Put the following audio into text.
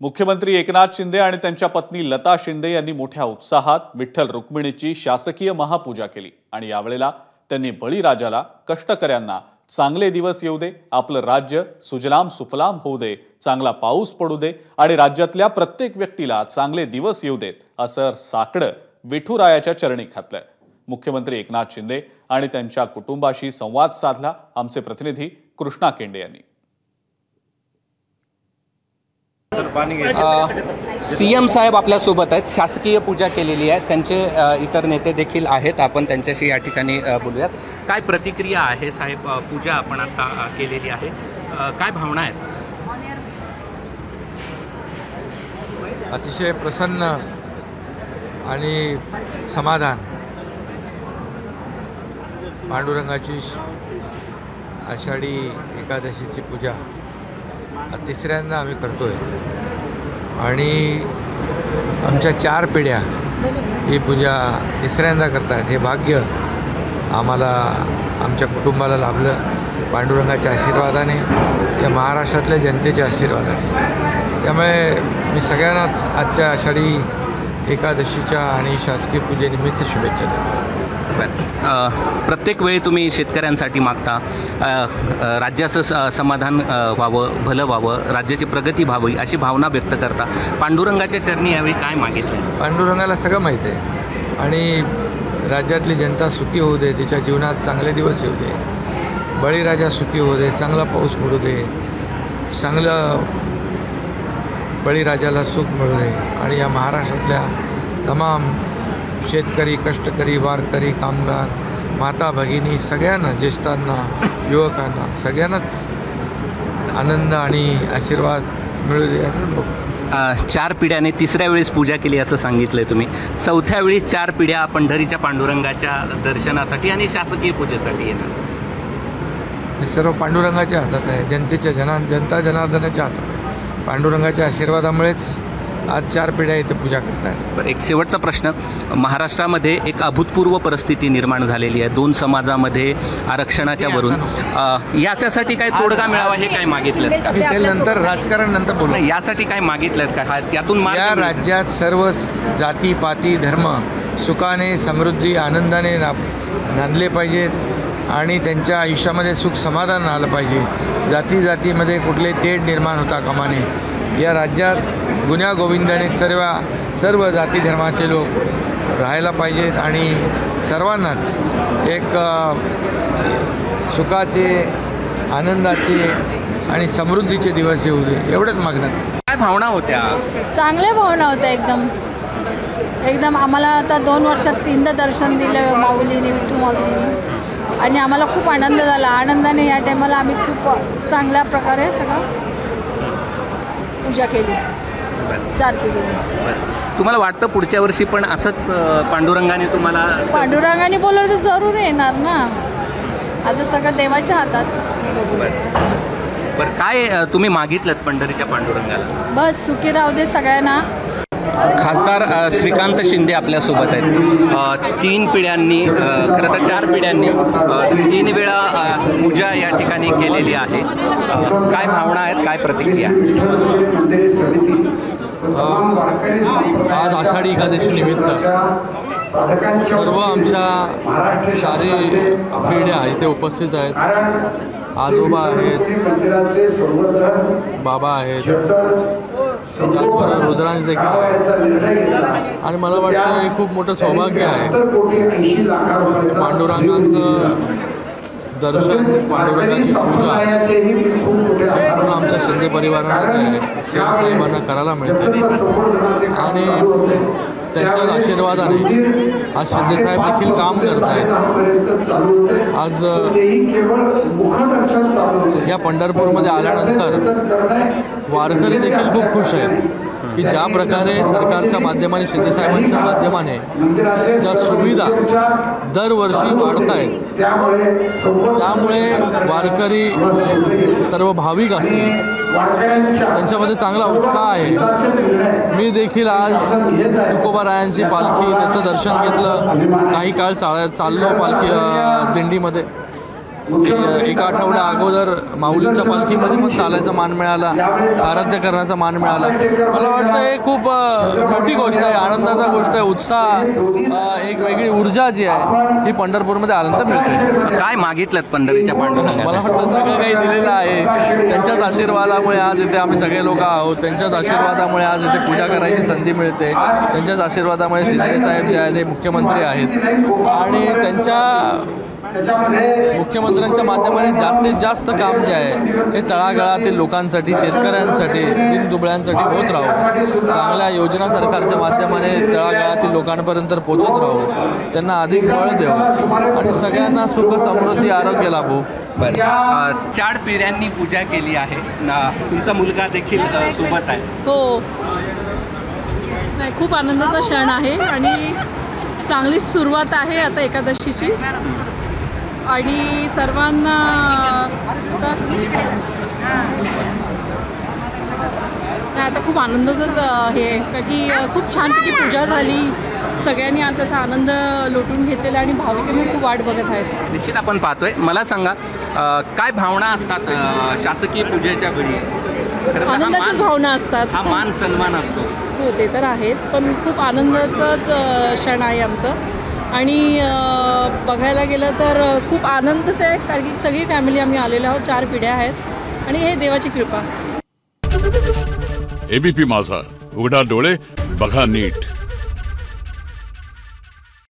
मुख्यमंत्री एकनाथ शिंदे आणि त्यांच्या पत्नी लता शिंदे यांनी मोठ्या उत्साहात विठ्ठल रुक्मिणीची शासकीय महापूजा केली आणि यावेळेला त्यांनी बळीराजाला, कष्टकऱ्यांना चांगले दिवस येऊ दे, आपलं राज्य सुजलाम सुफलाम होऊ दे, चांगला पाऊस पडू दे आणि राज्यातल्या प्रत्येक व्यक्तीला चांगले दिवस येऊ देत असं साकडं विठुरायाच्या चरणी घातलंय। मुख्यमंत्री एकनाथ शिंदे आणि त्यांच्या कुटुंबाशी संवाद साधला आमचे प्रतिनिधी कृष्णा केंडे यांनी। सीएम साहेब आपल्यासोबत आहेत, शासकीय पूजा केलेली आहे, त्यांचे इतर नेते देखील आहेत, आपण त्यांच्याशी या ठिकाणी बोलूयात। काय प्रतिक्रिया आहे साहेब, पूजा आपण आता केलेली आहे, काय भावना आहेत? अतिशय प्रसन्न आणि समाधान। पांडुरंगाची आषाढी एकादशीची पूजा तिसऱ्यांदा आम्ही करतोय आणि आमच्या 4 पिढ्या ही पूजा तिसऱ्यांदा करतात। हे भाग्य आम्हाला, आमच्या कुटुंबाला लाभलं पांडुरंगाच्या आशीर्वादाने, या महाराष्ट्रातल्या जनतेच्या आशीर्वादाने। त्यामुळे मी सगळ्यांनाच आजच्या आषाढी एकादशीच्या आणि शासकीय पूजेनिमित्त शुभेच्छा देतो। प्रत्येक वेळी तुम्ही शेतकऱ्यांसाठी मागता, राज्याचं समाधान व्हावं, भलं व्हावं, राज्याची प्रगती व्हावी अशी भावना व्यक्त करता। पांडुरंगाच्या चरणी यावेळी काय मागितलं? पांडुरंगाला सगळं माहीत आहे आणि राज्यातली जनता सुखी होऊ दे, तिच्या जीवनात चांगले दिवस येऊ दे, बळीराजा सुखी होऊ दे, चांगला पाऊस पडू दे, चांगलं बळीराजाला सुख मिळू दे आणि या महाराष्ट्रातल्या तमाम शेतकरी, कष्टकरी, वारकरी, कामगार, माता भगिनी सगळ्यांना, ज्येष्ठांना, युवकांना सगळ्यांनाच आनंद आणि आशीर्वाद मिळू दे असं बघ। 4 पिढ्याने तिसऱ्या वेळेस पूजा केली असं सांगितलंय तुम्ही, चौथ्या वेळी 4 पिढ्या पंढरीच्या पांडुरंगाच्या दर्शनासाठी आणि शासकीय पूजेसाठी येणार। हे सर्व पांडुरंगाच्या हातात आहे, जनतेच्या जनता जनार्दनाच्या हातात आहे। पांडुरंगाच्या आशीर्वादामुळेच आज 4 पिढ्या इथे पूजा करतात। एक शेवटचा प्रश्न, महाराष्ट्रामध्ये एक अभूतपूर्व परिस्थिती निर्माण झालेली आहे, 2 समाजामध्ये आरक्षणाच्या वरून, याच्यासाठी काय तोडगा मिळावा हे काय मागितलं? नंतर राजकारण नंतर बोलू। यासाठी काय मागितलं का? यातून या राज्यात सर्व जाती पाती धर्म सुखाने, समृद्धी, आनंदाने नांदले पाहिजेत आणि त्यांच्या आयुष्यामध्ये सुख समाधान आलं पाहिजे। जाती जातीमध्ये कुठले तेढ निर्माण होता कामा नये। या राज्यात गुण्या गोविंदाने सर्व जाती धर्माचे लोक राहायला पाहिजेत आणि सर्वांनाच एक सुखाचे, आनंदाचे आणि समृद्धीचे दिवस येऊ दे, एवढंच मागणं। काय भावना होत्या? चांगल्या भावना होत्या, एकदम आम्हाला आता 2 वर्षात 3दा दर्शन दिलं माऊलीने, विठू माऊलीने, आणि आम्हाला खूप आनंद झाला। आनंदाने या टायमाला आम्ही खूप चांगल्या प्रकारे सगळं पूजा केली 4 पिढीने। तुम्हाला वाटतं पुढच्या वर्षी पण असंच पांडुरंगाने बोलवलं तर जरूर येणार ना, आता सगळं देवाच्या हातात। बरं, काय तुम्ही मागितलं पंढरीच्या पांडुरंगाला? बस सुखी राहू दे सगळ्यांना। खासदार श्रीकांत शिंदे आपल्यासोबत आहेत। 3 पिढ्यांनी, खरं तर 4 पिढ्यांनी 3 वेळा पूजा या ठिकाणी केलेली आहे। काय भावना आहेत, काय प्रतिक्रिया? आज आषाढी एकादशी निमित्त सर्व आमच्या 4 पिढ्या इथे उपस्थित आहेत। आजोबा आहेत, बाबा आहेत, त्याचबरोबर रुद्रांश देखील आहे आणि मला वाटतं हे खूप मोठं सौभाग्य आहे। पांडुरंगाचं दर्शन, पांडुरंगाची पूजा पूर्ण आमच्या शिंदे परिवाराने आहे, सीएम साहेबांना करायला मिळते आणि त्यांच्याच आशीर्वादाने आज शिंदेसाहेब देखील काम करत आहेत। आज या पंढरपूरमध्ये आल्यानंतर वारकरी देखील खूप खुश आहेत की ज्या प्रकारे सरकारच्या माध्यमाने, शिंदेसाहेबांच्या माध्यमाने ज्या सुविधा दरवर्षी वाढत आहेत, त्यामुळे वारकरी सर्व भाविक असतील त्यांच्यामध्ये चांगला उत्साह आहे। मी देखील आज तुकोबारायांची पालखी, त्याचं दर्शन घेतलं, काही काळ चाललो पालखी दिंडीमध्ये एका आठवड्या अगोदर माऊलींच्या पालखीमध्ये पण चालायचा मान मिळाला, सारथ्य करण्याचा मान मिळाला. मला वाटतं हे खूप मोठी गोष्ट आहे, आनंदाचा गोष्ट आहे. उत्साह, एक वेगळी ऊर्जा जी आहे ही पंढरपूरमध्ये आल्यानंतर मिळते. काय मागितलं पंढरीच्या पांडुरंगाला? मला वाटतं सगळं काही दिलेलं आहे. त्यांच्याच आशीर्वादामुळे आज इथे आम्ही सगळे लोक आहोत. त्यांच्याच आशीर्वादामुळे आज इथे पूजा करायची संधी मिळते. त्यांच्याच आशीर्वादामुळे शिंदे साहेब जे आहेत ते मुख्यमंत्री आहेत आणि त्यांच्या मुख्यमंत्र्यांच्या माध्यमाने जास्तीत जास्त काम जे आहे हे तळागाळातील लोकांसाठी, शेतकऱ्यांसाठी, दीनदुबळ्यांसाठी होत राहू. चांगल्या योजना सरकारच्या माध्यमाने तळागाळातील लोकांपर्यंत पोहोचत राहू, त्यांना अधिक बळ देऊ आणि सगळ्यांना सुख, समृद्धी, आरोग्य लाभू. बरं, 4 पिढ्यांनी पूजा केली आहे. तुमचा मुलगा देखील सोबत आहे. हो, नाही, खूप आनंदाचा क्षण आहे आणि चांगली सुरुवात आहे आता एकादशीची आणि सर्वांना आता खूप आनंदाचंच हे कारण की खूप छानपैकी पूजा झाली. सगळ्यांनी आता त्याचा आनंद लुटून घेतलेला आणि भाविक मी खूप वाट बघत आहेत. निश्चित आपण पाहतोय. मला सांगा, काय भावना असतात शासकीय पूजेच्या वेळी? आनंदाच्याच भावना असतात. हा मान सन्मान असतो. हो, ते तर आहेच, पण खूप आनंदाचंच क्षण आहे आमचं आणि बघायला गेलं तर खूप आनंदच आहे कारण की सगळी फॅमिली आम्ही आलेलो आहोत. 4 पिढ्या आहेत आणि हे देवाची कृपा. एबीपी माझा, उघडा डोळे बघा नीट.